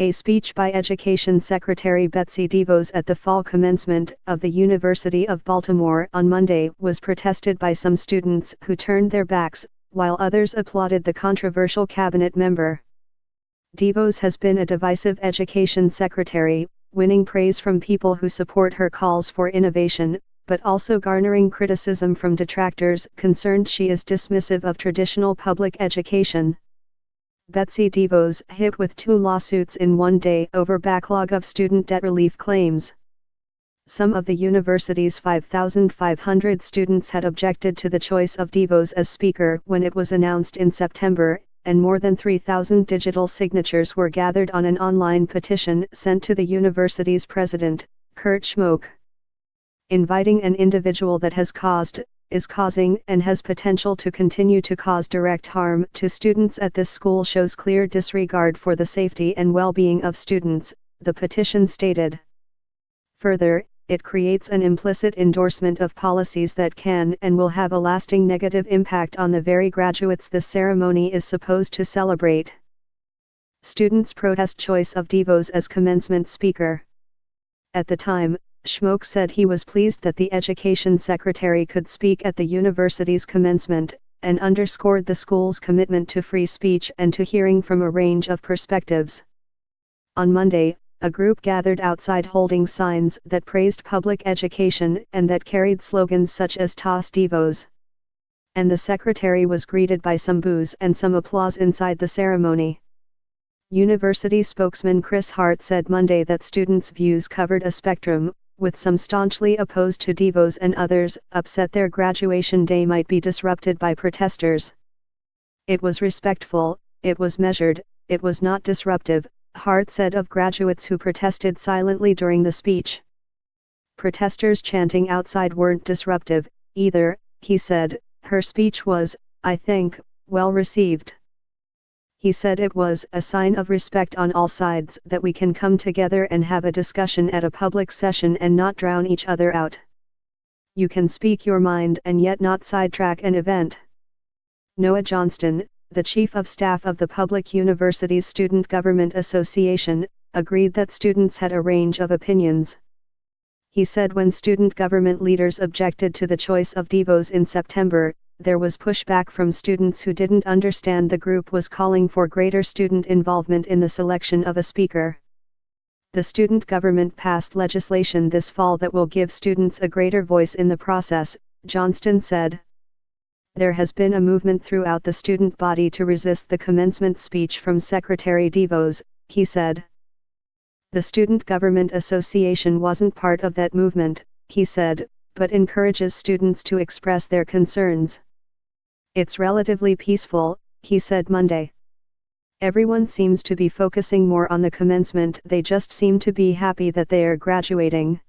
A speech by Education Secretary Betsy DeVos at the fall commencement of the University of Baltimore on Monday was protested by some students who turned their backs, while others applauded the controversial cabinet member. DeVos has been a divisive education secretary, winning praise from people who support her calls for innovation, but also garnering criticism from detractors concerned she is dismissive of traditional public education. Betsy DeVos hit with 2 lawsuits in one day over backlog of student debt relief claims. Some of the university's 5,500 students had objected to the choice of DeVos as speaker when it was announced in September, and more than 3,000 digital signatures were gathered on an online petition sent to the university's president, Kurt Schmoke. Inviting an individual that has caused, is causing, and has potential to continue to cause direct harm to students at this school shows clear disregard for the safety and well-being of students, the petition stated. Further, it creates an implicit endorsement of policies that can and will have a lasting negative impact on the very graduates this ceremony is supposed to celebrate. Students protest choice of DeVos as commencement speaker. At the time, Schmoke said he was pleased that the education secretary could speak at the university's commencement, and underscored the school's commitment to free speech and to hearing from a range of perspectives. On Monday, a group gathered outside holding signs that praised public education and that carried slogans such as "Toss DeVos." And the secretary was greeted by some boos and some applause inside the ceremony. University spokesman Chris Hart said Monday that students' views covered a spectrum, with some staunchly opposed to DeVos and others upset their graduation day might be disrupted by protesters. "It was respectful, it was measured, it was not disruptive," Hart said of graduates who protested silently during the speech. "Protesters chanting outside weren't disruptive, either," he said. "Her speech was, I think, well received." He said it was a sign of respect on all sides that we can come together and have a discussion at a public session and not drown each other out. You can speak your mind and yet not sidetrack an event. Noah Johnston, the chief of staff of the Public Universities Student Government Association, agreed that students had a range of opinions. He said when student government leaders objected to the choice of DeVos in September, there was pushback from students who didn't understand the group was calling for greater student involvement in the selection of a speaker. The student government passed legislation this fall that will give students a greater voice in the process, Johnston said. There has been a movement throughout the student body to resist the commencement speech from Secretary DeVos, he said. The Student Government Association wasn't part of that movement, he said, but encourages students to express their concerns. It's relatively peaceful, he said Monday. Everyone seems to be focusing more on the commencement, they just seem to be happy that they are graduating.